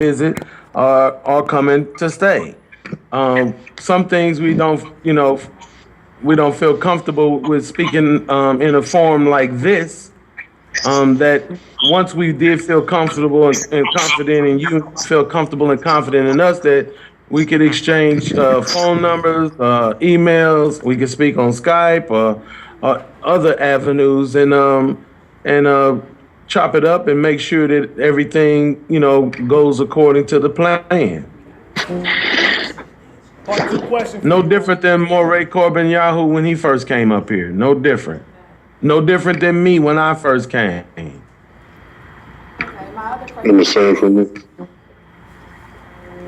visit or coming to stay. Some things we don't, we don't feel comfortable with speaking in a forum like this. That once we did feel comfortable and confident, and you feel comfortable and confident in us, that we could exchange phone numbers, emails. We could speak on Skype or other avenues, and chop it up and make sure that everything goes according to the plan. Part two question for No you. different than Moray Corbin Yahoo when he first came up here. No different. No different than me when I first came. Okay, And the same for me.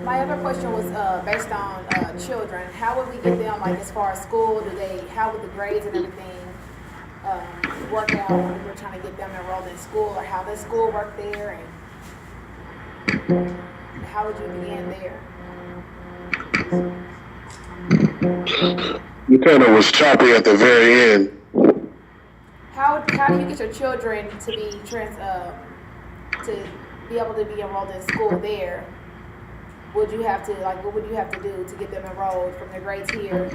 my other question was based on children. How would we get them, like as far as school? How would the grades and everything work out when we're trying to get them enrolled in school, or how does school work there, and how would you begin there? You kind of was choppy at the very end. How do you get your children to be able to be enrolled in school there? What would you have to do to get them enrolled from their grades here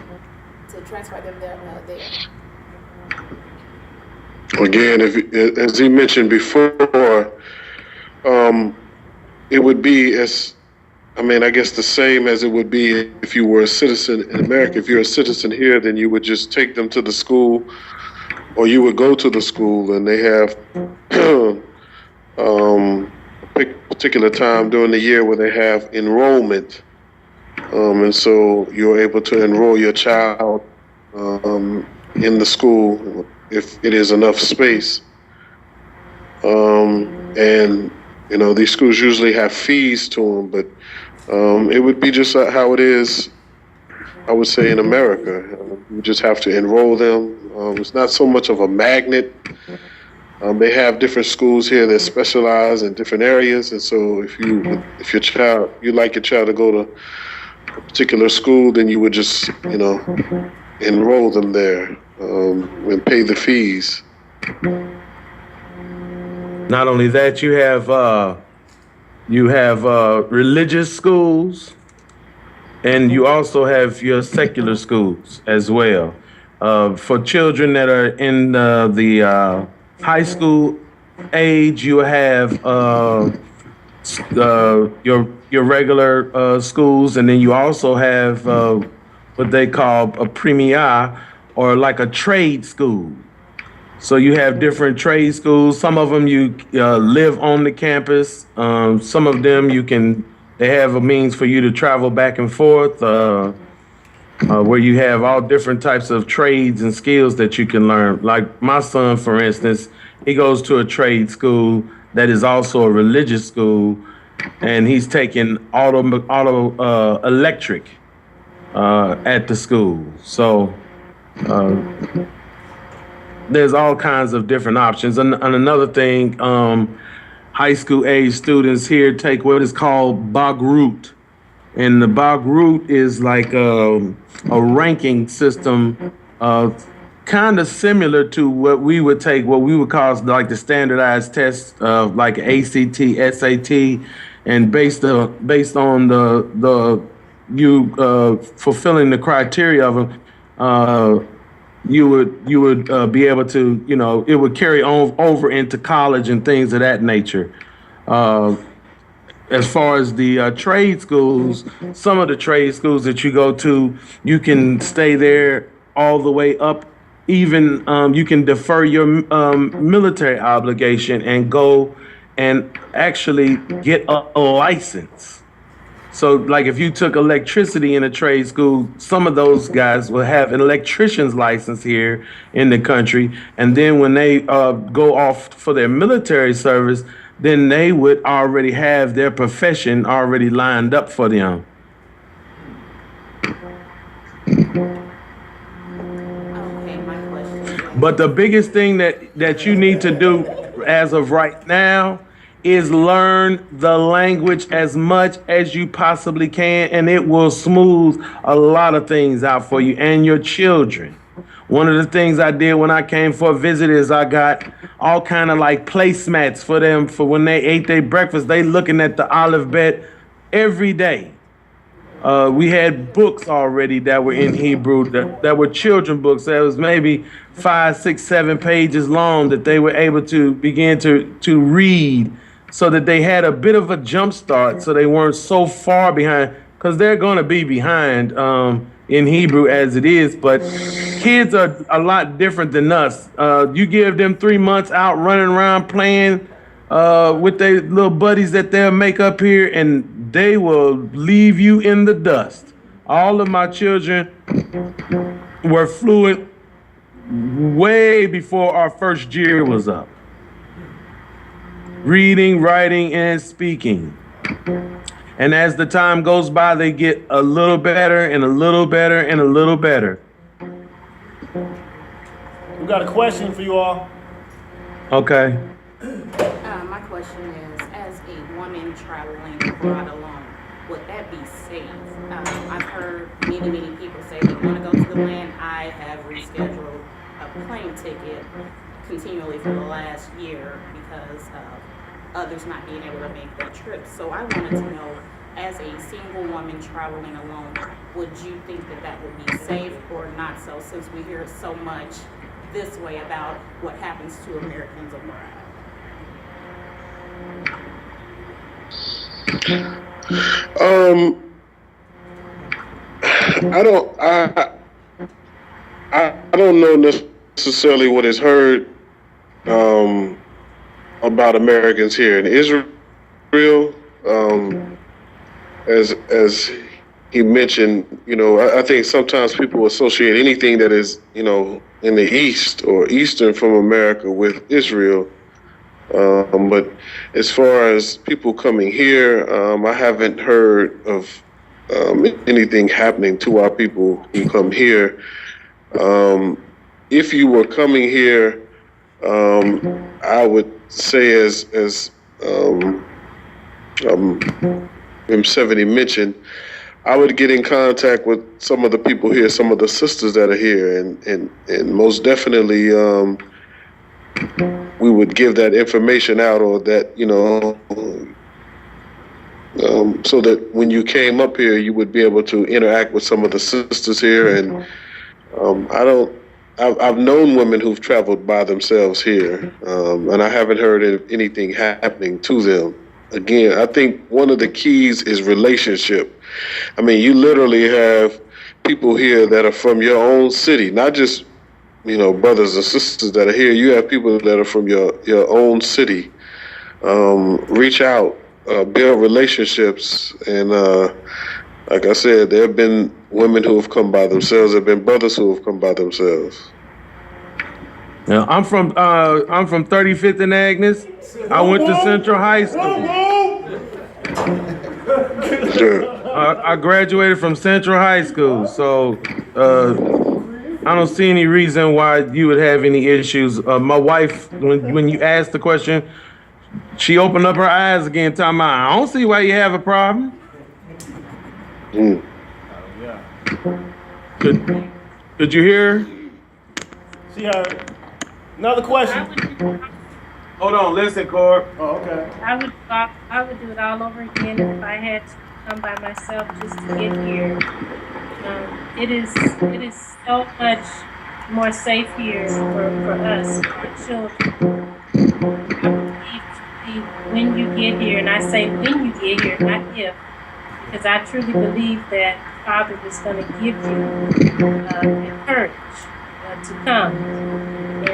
to transfer them there? Again, as he mentioned before, it would be I guess the same as it would be if you were a citizen in America. If you're a citizen here, then you would just take them to the school, or you would go to the school, and they have a particular time during the year where they have enrollment. And so you're able to enroll your child in the school if it is enough space. And these schools usually have fees to them, but it would be just how it is, I would say, in America. You just have to enroll them. It's not so much of a magnet. They have different schools here that specialize in different areas, and so if you'd like your child to go to a particular school, then you would just enroll them there and pay the fees. Not only that, you have religious schools, and you also have your secular schools as well. For children that are in the high school age, you have your regular schools, and then you also have what they call a premier, or like a trade school. So you have different trade schools. Some of them you live on the campus. Some of them they have a means for you to travel back and forth, where you have all different types of trades and skills that you can learn. Like my son, for instance, he goes to a trade school that is also a religious school, and he's taking auto electric at the school. So there's all kinds of different options. And another thing, high school age students here take what is called Bagrut. And the Bagrut is like a ranking system, kind of similar to what we would call like the standardized tests, like ACT, SAT, and based on you fulfilling the criteria of them, you would be able to, it would carry on over into college and things of that nature. As far as the trade schools, some of the trade schools that you go to, you can stay there all the way up. Even you can defer your military obligation and go and actually get a license. So like if you took electricity in a trade school, some of those guys will have an electrician's license here in the country. And then when they go off for their military service, then they would already have their profession already lined up for them. But the biggest thing that you need to do as of right now is learn the language as much as you possibly can, and it will smooth a lot of things out for you and your children. One of the things I did when I came for a visit is I got all kind of like placemats for them for when they ate their breakfast. They looking at the olive bed every day. We had books already that were in Hebrew that were children books that was maybe 5, 6, 7 pages long that they were able to begin to read so that they had a bit of a jump start so they weren't so far behind because they're going to be behind in Hebrew as it is. But kids are a lot different than us. You give them 3 months out running around playing with their little buddies that they'll make up here, and they will leave you in the dust. All of my children were fluent way before our first year was up. Reading, writing, and speaking. And as the time goes by, they get a little better and a little better and a little better. We got a question for you all. Okay. My question is, as a woman traveling abroad alone, would that be safe? I've heard many people say they want to go to the land. I have rescheduled a plane ticket continually for the last year because of others not being able to make that trip. So I wanted to know, as a single woman traveling alone, would you think that that would be safe or not so, since we hear so much this way about what happens to Americans abroad? I don't know necessarily what is heard about Americans here in Israel. As he mentioned, I think sometimes people associate anything that is, in the East or Eastern from America with Israel. But as far as people coming here, I haven't heard of anything happening to our people who come here. If you were coming here, I would say as M70 mentioned, I would get in contact with some of the people here, some of the sisters that are here, and most definitely we would give that information out, or that, so that when you came up here, you would be able to interact with some of the sisters here. And I've known women who've traveled by themselves here, and I haven't heard of anything happening to them. Again, I think one of the keys is relationship. I mean, you literally have people here that are from your own city, not just, brothers and sisters that are here. You have people that are from your own city. Reach out, build relationships. And like I said, there have been women who have come by themselves. There have been brothers who have come by themselves. Now, I'm from 35th and Agnes. I went to Central High School. I graduated from Central High School, so I don't see any reason why you would have any issues. My wife, when you asked the question, she opened up her eyes again, talking about, I don't see why you have a problem. Could you hear? She heard. Another question. Hold on, listen, Corb. Oh, okay. I would do it all over again if I had to come by myself just to get here. It is so much more safe here for us, for our children. I believe when you get here, and I say when you get here, not if, because I truly believe that Father is going to give you courage to come and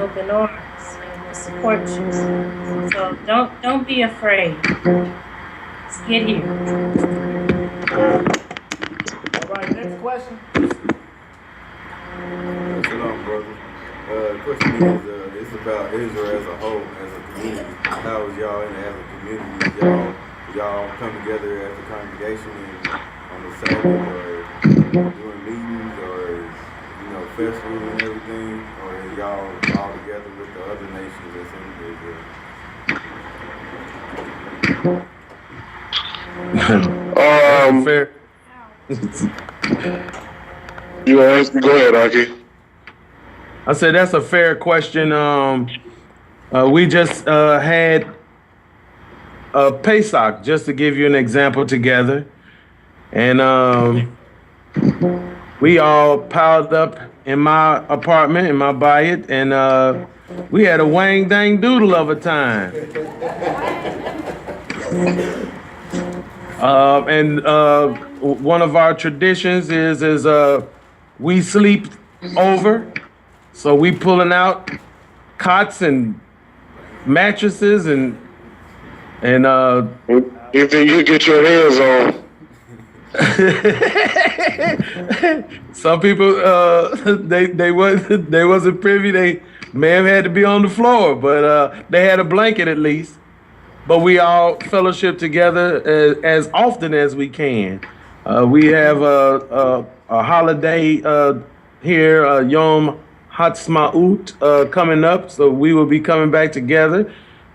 open arms and support you. So don't be afraid. Just get here. All right, next question. Shalom, brother. The question is, it's about Israel as a whole, as a community. How is y'all in as a community? Y'all come together as a congregation and on the Sabbath, or doing meetings, or festivals and everything, or is y'all all together with the other nations that's in Israel? Fair. You ask, go ahead, Aki. I said that's a fair question. We just had Pesach, just to give you an example, together, and we all piled up in my apartment, in my bayit, and we had a wang dang doodle of a time. And one of our traditions is we sleep over, so we pulling out cots and mattresses and Anything you get your hands on. some people they wasn't privy. They may have had to be on the floor, but they had a blanket at least. But we all fellowship together as often as we can. We have a holiday here, Yom Hatzmaut, coming up, so we will be coming back together.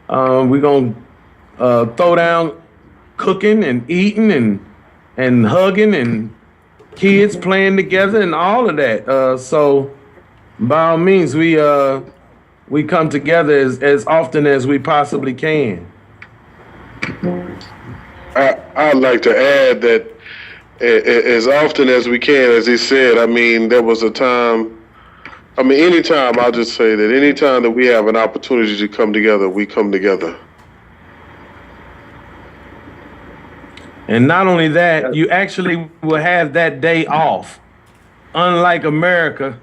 We're gonna throw down cooking and eating and hugging and kids playing together and all of that. So by all means, we come together as often as we possibly can. I'd like to add that as often as we can, as he said, I mean, there was a time, I mean, anytime, I'll just say that anytime that we have an opportunity to come together, we come together. And not only that, you actually will have that day off, unlike America,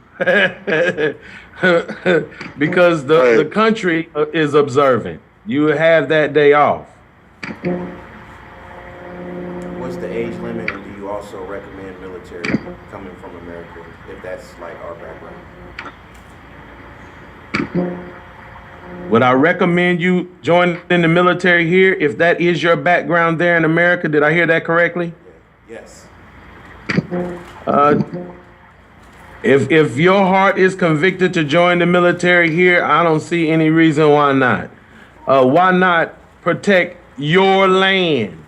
because the country is observant. You will have that day off. What's the age limit, and do you also recommend military coming from America if that's like our background? Would I recommend you joining the military here if that is your background there in America? Did I hear that correctly? Yes. If your heart is convicted to join the military here, I don't see any reason why not. Why not protect your land?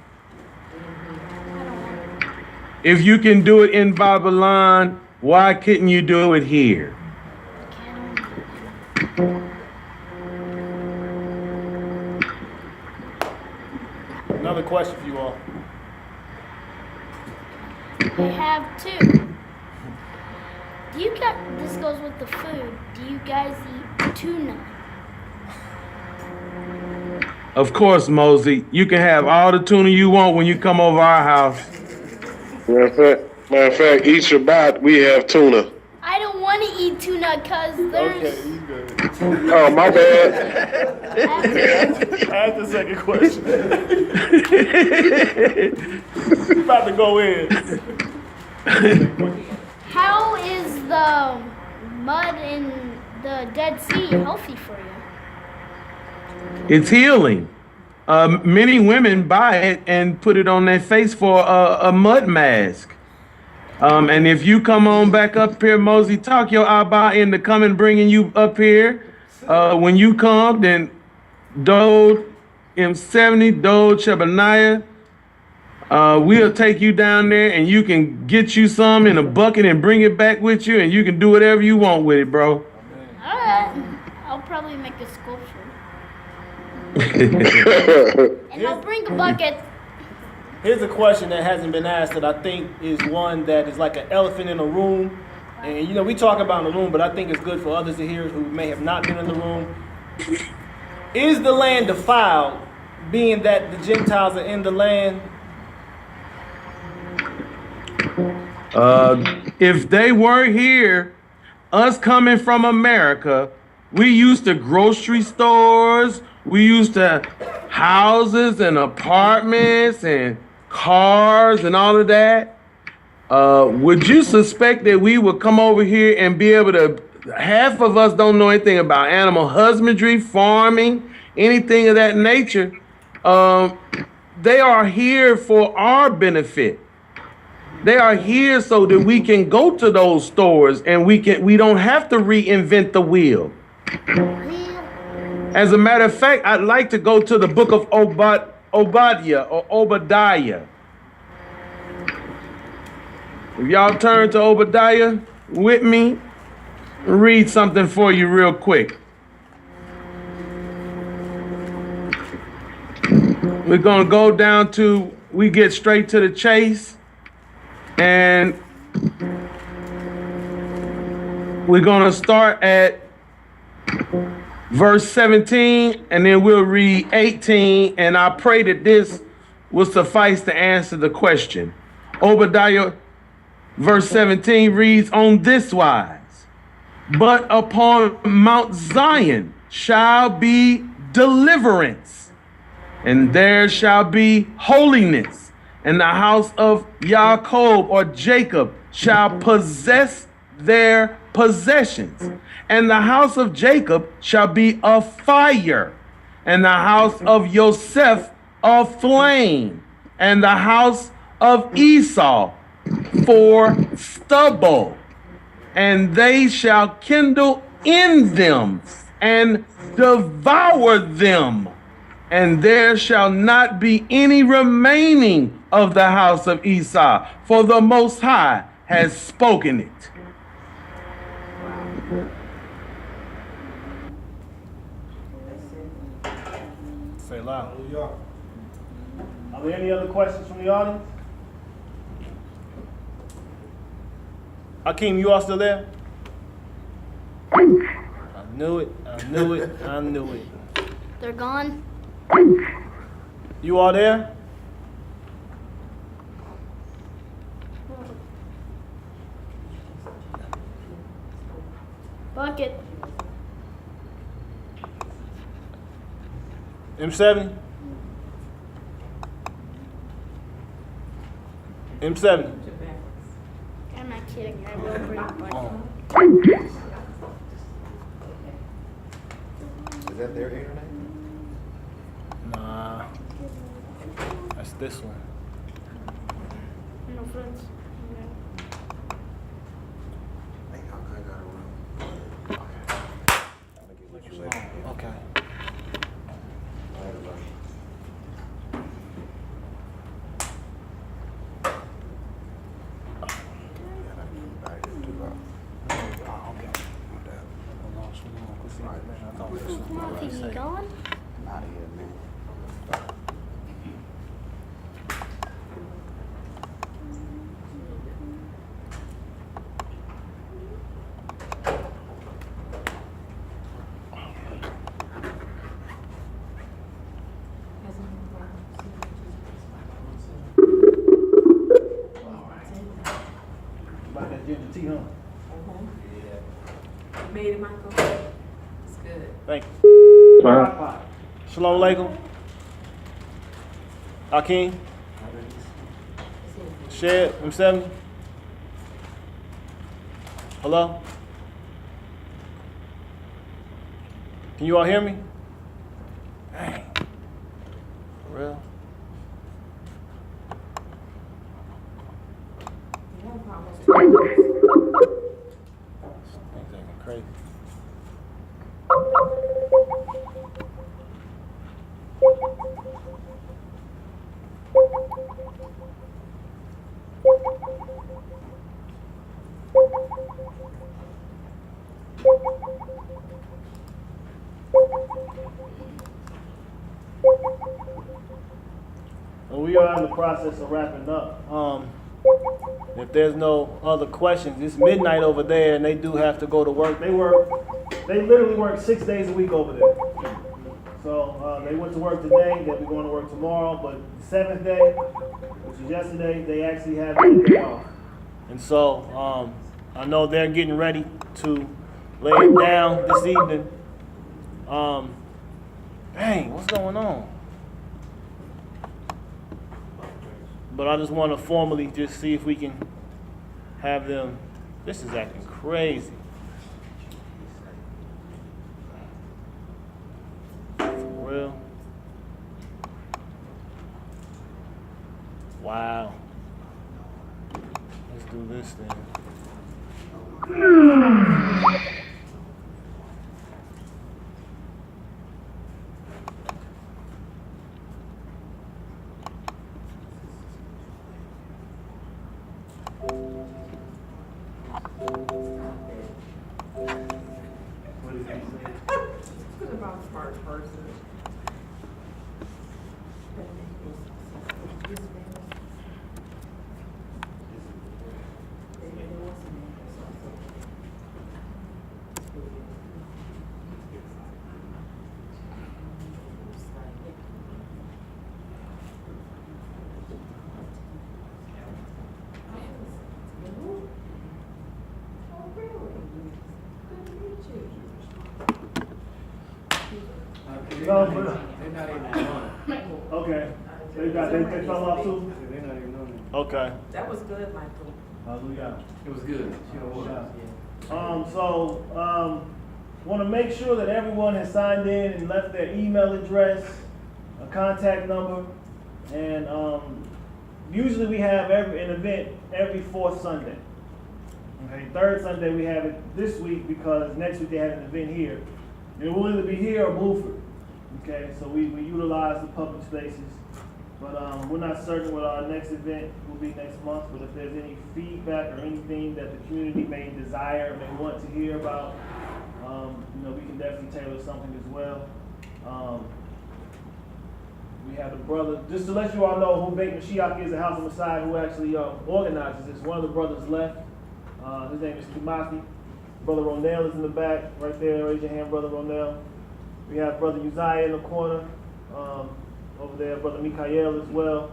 If you can do it in Babylon, why couldn't you do it here? Another question for you all. I have two. Do you guys, this goes with the food, do you guys eat tuna? Of course, Mosey. You can have all the tuna you want when you come over our house. Matter of fact, each Shabbat we have tuna. I don't want to eat tuna because there's... Okay, you good. Oh, my bad. Ask the second question. You about to go in. How is the mud in the Dead Sea healthy for you? It's healing. Many women buy it and put it on their face for a mud mask. And if you come on back up here, Mosey, talk your Abba into coming bringing you up here. When you come, then Dode M70, Dode Shebaniah, we'll take you down there and you can get you some in a bucket and bring it back with you, and you can do whatever you want with it, bro. Alright, I'll probably make a sculpture. And I'll bring a bucket. Here's a question that hasn't been asked that I think is one that is like an elephant in a room. And, you know, we talk about in the room, but I think it's good for others to hear who may have not been in the room. Is the land defiled, being that the Gentiles are in the land? If they were here, us coming from America, we used to grocery stores, we used to houses and apartments and cars and all of that. Would you suspect that we would come over here and be able to, half of us don't know anything about animal husbandry, farming, anything of that nature. They are here for our benefit. They are here so that we can go to those stores and we don't have to reinvent the wheel. As a matter of fact, I'd like to go to the book of Obadiah or Obadiah. If y'all turn to Obadiah with me, read something for you real quick. We're going to go down to, we get straight to the chase, and we're going to start at verse 17, and then we'll read 18, and I pray that this will suffice to answer the question. Obadiah, verse 17 reads on this wise, but upon Mount Zion shall be deliverance, and there shall be holiness, and the house of Jacob or Jacob shall possess their possessions, and the house of Jacob shall be a fire, and the house of Joseph a flame, and the house of Esau for stubble, and they shall kindle in them and devour them, and there shall not be any remaining of the house of Esau, for the Most High has spoken it. Say loud. Are there any other questions from the audience? Hakeem, you all still there? I knew it. I knew it. I knew it. They're gone. You all there? Bucket. M70? M70. I'm not kidding. I will bring a bucket. Is that their internet? Nah. That's this one. No friends. Hey, I got a room. I'll get with you later. Okay. Later, bro. Nothing, you gone? Out of here, man. About that ginger tea, huh? Made it, Michael. It's good. Thank you. Shalom Alaikum. Hakeem. Shed, M70. Hello? Can you all hear me? Dang. For real? Things acting crazy. And we are in the process of wrapping up. If there's no other questions, it's midnight over there, and they do have to go to work. They literally work 6 days a week over there. So they went to work today. They'll be going to work tomorrow. But the seventh day, which is yesterday, they actually have a day off. And so I know they're getting ready to lay it down this evening. Dang, what's going on? But I just want to formally just see if we can have them. This is acting crazy. For real? Wow. Let's do this then. No, okay. They fell off too? Okay. That was good, Michael. Hallelujah. It was good. Want to make sure that everyone has signed in and left their email address, a contact number, and usually we have an event every fourth Sunday. Okay, third Sunday we have it this week because next week they had an event here. It will either be here or Blueford. Okay, so we utilize the public spaces. But we're not certain what our next event will be next month, but if there's any feedback or anything that the community may desire, may want to hear about, we can definitely tailor something as well. We have the brother, just to let you all know who Beit Mashiach is, the House of Messiah, who actually organizes this. One of the brothers left. His name is Kimaki. Brother Ronell is in the back, right there. Raise your hand, Brother Ronell. We have Brother Uzziah in the corner. Over there, Brother Mikael as well,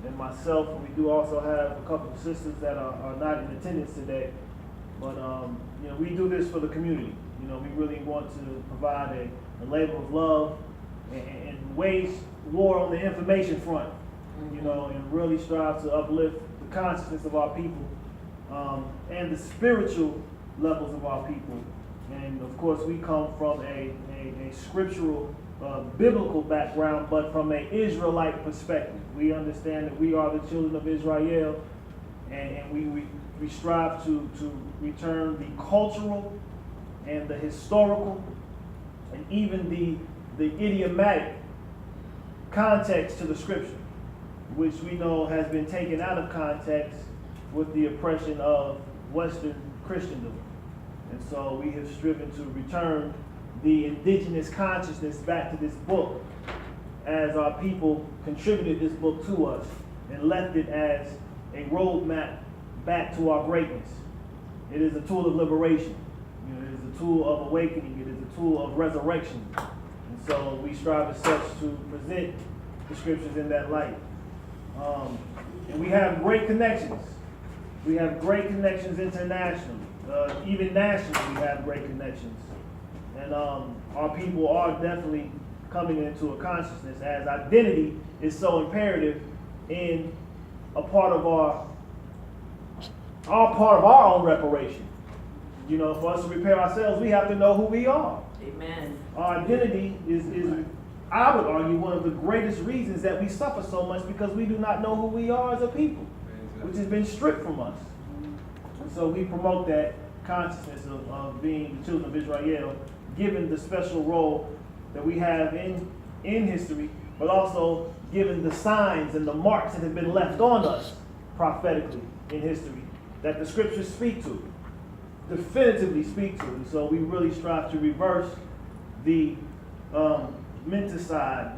and myself. And we do also have a couple of sisters that are not in attendance today. But we do this for the community. We really want to provide a labor of love and wage war on the information front. And really strive to uplift the consciousness of our people and the spiritual levels of our people. And of course, we come from a scriptural biblical background, but from an Israelite perspective. We understand that we are the children of Israel, and we strive to return the cultural and the historical and even the idiomatic context to the scripture, which we know has been taken out of context with the oppression of Western Christendom. And so we have striven to return the indigenous consciousness back to this book, as our people contributed this book to us and left it as a roadmap back to our greatness. It is a tool of liberation. It is a tool of awakening. It is a tool of resurrection. And so we strive as such to present the scriptures in that light. And we have great connections. We have great connections internationally. Even nationally, we have great connections. And our people are definitely coming into a consciousness, as identity is so imperative in a part of our own reparation. For us to repair ourselves, we have to know who we are. Amen. Our identity is, I would argue, one of the greatest reasons that we suffer so much, because we do not know who we are as a people, which has been stripped from us. And so we promote that consciousness of being the children of Israel, given the special role that we have in history, but also given the signs and the marks that have been left on us prophetically in history that the scriptures speak to, definitively speak to. And so we really strive to reverse the menticide,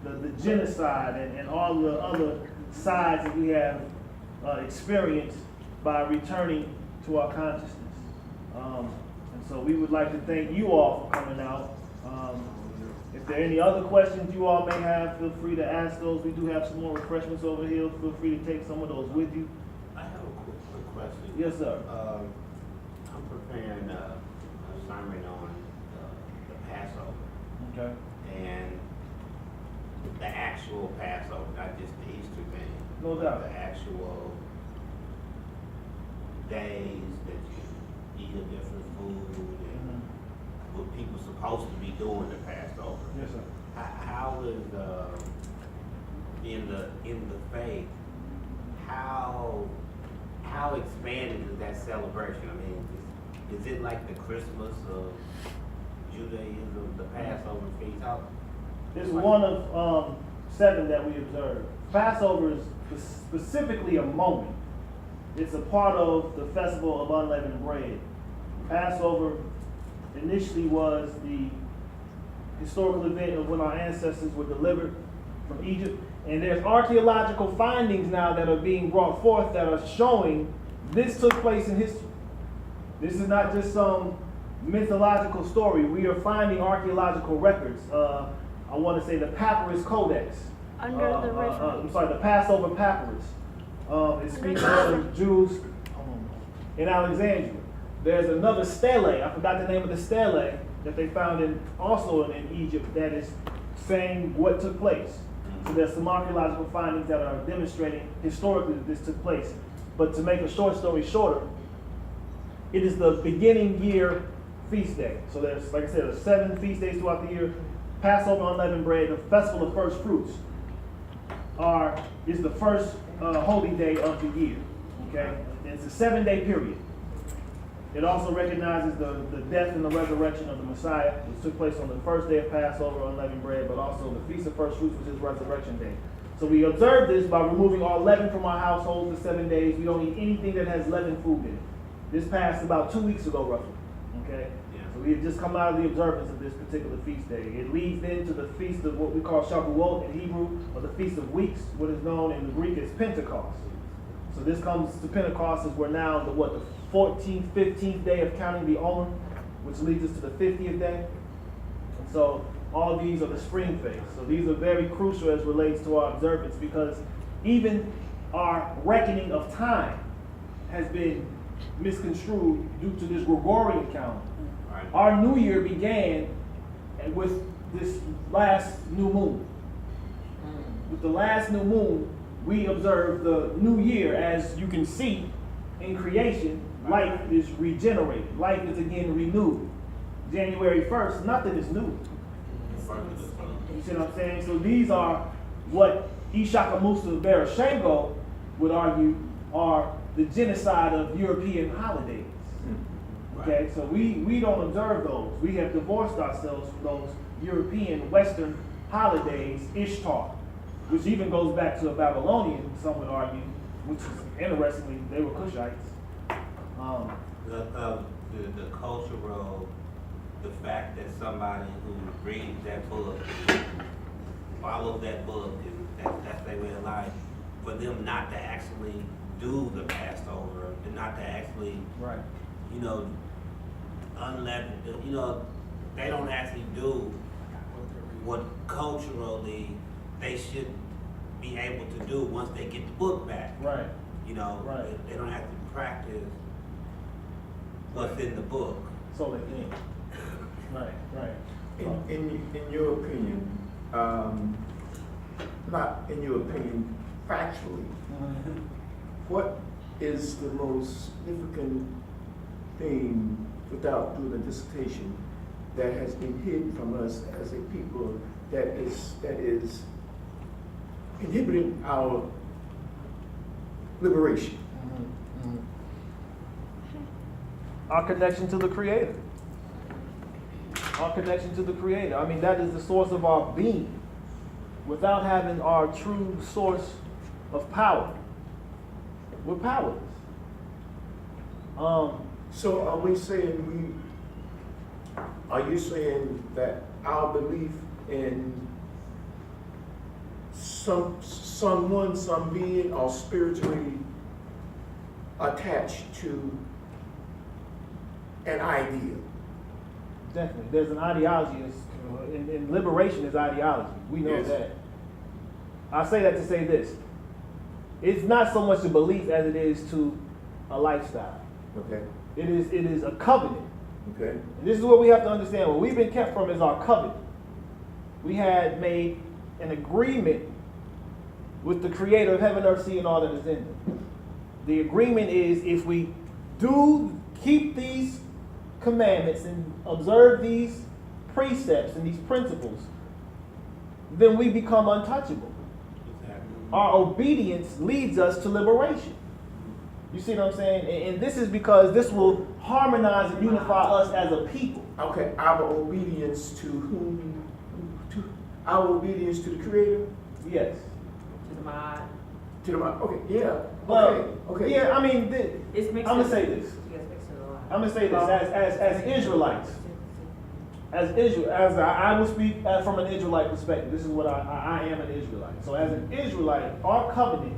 the genocide, and all the other sides that we have experienced by returning to our consciousness. And so we would like to thank you all for coming out. If there are any other questions you all may have, feel free to ask those. We do have some more refreshments over here. Feel free to take some of those with you. I have a quick question. Yes, sir. I'm preparing a sermon on the Passover. Okay. And the actual Passover, not just the Easter thing. No but doubt. The actual days that you eat a different food and what people supposed to be doing the Passover. Yes, sir. How is in the faith, how expanded is that celebration? I mean, is it like the Christmas of Judaism, the Passover feast? It's one of 7 that we observe. Passover is specifically a moment. It's a part of the festival of unleavened bread. Passover initially was the historical event of when our ancestors were delivered from Egypt. And there's archaeological findings now that are being brought forth that are showing this took place in history. This is not just some mythological story. We are finding archaeological records. I want to say the Papyrus Codex. Under the river. I'm sorry, the Passover Papyrus. It speaks of Jews in Alexandria. There's another stele, I forgot the name of the stele, that they found also in Egypt that is saying what took place. So there's some archaeological findings that are demonstrating historically that this took place. But to make a short story shorter, it is the beginning year feast day. So there's, like I said, there's 7 feast days throughout the year. Passover, unleavened bread, the festival of first fruits is the first holy day of the year. Okay, and it's a 7-day period. It also recognizes the death and the resurrection of the Messiah, which took place on the first day of Passover, unleavened bread, but also the Feast of First Fruits, which is Resurrection Day. So we observe this by removing all leaven from our household for 7 days. We don't eat anything that has leavened food in it. This passed about 2 weeks ago, roughly. Okay? So we have just come out of the observance of this particular feast day. It leads then to the feast of what we call Shavuot in Hebrew, or the Feast of Weeks, what is known in the Greek as Pentecost. So this comes to Pentecost as we're now the 14th, 15th day of counting the Omer, which leads us to the 50th day. And so all these are the spring phase. So these are very crucial as relates to our observance, because even our reckoning of time has been misconstrued due to this Gregorian calendar. Right. Our new year began with this last new moon. With the last new moon, we observe the new year. As you can see in creation, life is regenerated. Life is again renewed. January 1st, nothing is new. You see what I'm saying? So these are what Ishaka Musa Barashengo would argue are the genocide of European holidays. Okay, so we don't observe those. We have divorced ourselves from those European Western holidays, Ishtar, which even goes back to a Babylonian, some would argue, which is interestingly, they were Cushites. The cultural, the fact that somebody who reads that book, follows that book, and that's their way of life, for them not to actually do the Passover, and not to actually, Right. you know, unleavened, you know, they don't actually do what culturally they should be able to do once they get the book back. Right. You know, Right. they don't have to practice what's in the book. So they think. Right. In your opinion, not in your opinion, factually, what is the most significant thing, without doing a dissertation, that has been hidden from us as a people that is inhibiting our liberation? Our connection to the Creator. Our connection to the Creator. I mean, that is the source of our being. Without having our true source of power, we're powerless. So are you saying that our belief in someone, some being, are spiritually attached to an idea? Definitely. There's an ideology. In liberation is ideology. We know Yes. that. I say that to say this. It's not so much a belief as it is to a lifestyle. Okay. It is a covenant. Okay. And this is what we have to understand. What we've been kept from is our covenant. We had made an agreement with the Creator of heaven, earth, sea, and all that is in them. The agreement is, if we do keep these commandments and observe these precepts and these principles, then we become untouchable. Our obedience leads us to liberation. You see what I'm saying? And this is because this will harmonize and unify us as a people. Okay, our obedience to whom? Our obedience to the Creator? Yes. To the mod. To the okay, yeah. Well, Okay. Yeah, I mean, It's I'm mixed gonna in. say this. Yes, mixed in a lot. I'm gonna say this as Israelites. I will speak from an Israelite perspective. This is what I am an Israelite. So as an Israelite, our covenant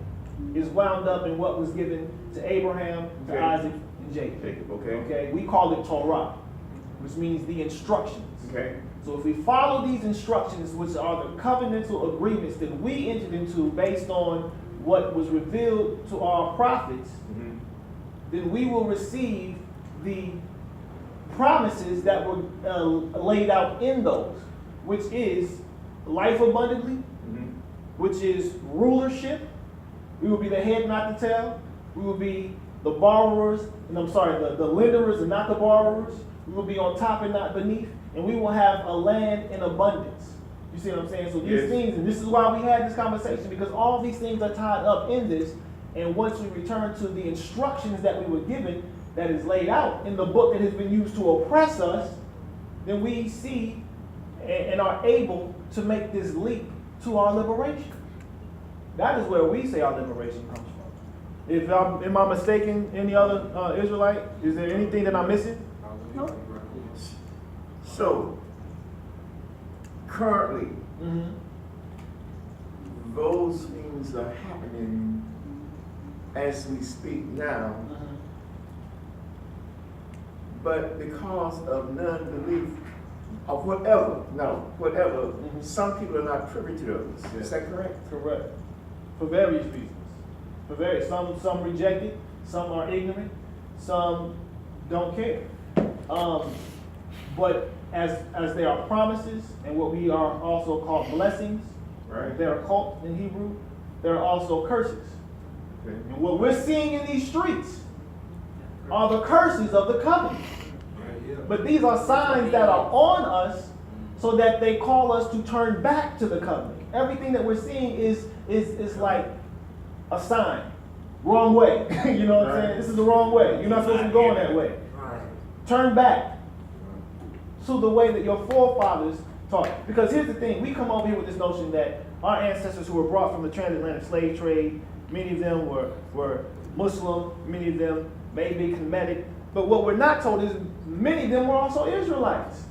is wound up in what was given to Abraham, to Okay. Isaac, and Jacob. Okay. Okay, we call it Torah, which means the instructions. Okay. So if we follow these instructions, which are the covenantal agreements that we entered into based on what was revealed to our prophets, then we will receive the promises that were laid out in those, which is life abundantly, which is rulership. We will be the head, not the tail. We will be the borrowers, and I'm sorry, the lenders and not the borrowers. We will be on top and not beneath, and we will have a land in abundance. You see what I'm saying? So these things, and this is why we had this conversation, because all these things are tied up in this, and once we return to the instructions that we were given, that is laid out in the book that has been used to oppress us, then we see and are able to make this leap to our liberation. That is where we say our liberation comes from. Am I mistaken, any other Israelite? Is there anything that I'm missing? Nope. So, currently, those things are happening as we speak now, but because of non-belief of whatever, some people are not privy to those. Is that correct? Correct. For various reasons. Some reject it, some are ignorant, some don't care. But as there are promises and what we are also called blessings, right? They're a cult in Hebrew. There are also curses. Okay. And what we're seeing in these streets are the curses of the covenant. But these are signs that are on us so that they call us to turn back to the covenant. Everything that we're seeing is like a sign. Wrong way. You know what I'm saying? This is the wrong way. You're not supposed to be going that way. Turn back to the way that your forefathers taught. Because here's the thing, we come over here with this notion that our ancestors who were brought from the transatlantic slave trade, many of them were Muslim, many of them may be Kemetic, but what we're not told is many of them were also Israelites.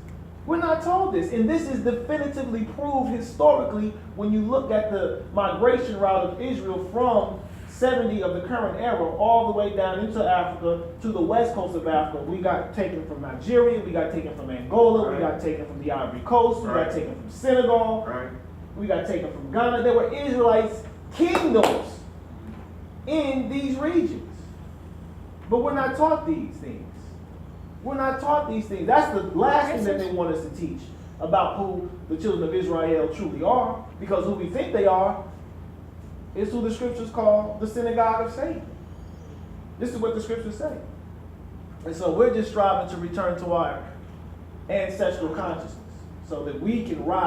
We're not told this, and this is definitively proved historically when you look at the migration route of Israel from 70 of the current era all the way down into Africa to the west coast of Africa. We got taken from Nigeria, we got taken from Angola, we got taken from the Ivory Coast, we got taken from Senegal, we got taken from Ghana. There were Israelites kingdoms in these regions. But we're not taught these things. We're not taught these things. That's the last thing that they want us to teach about who the children of Israel truly are, because who we think they are is who the scriptures call the synagogue of Satan. This is what the scriptures say. And so we're just striving to return to our ancestral consciousness so that we can rise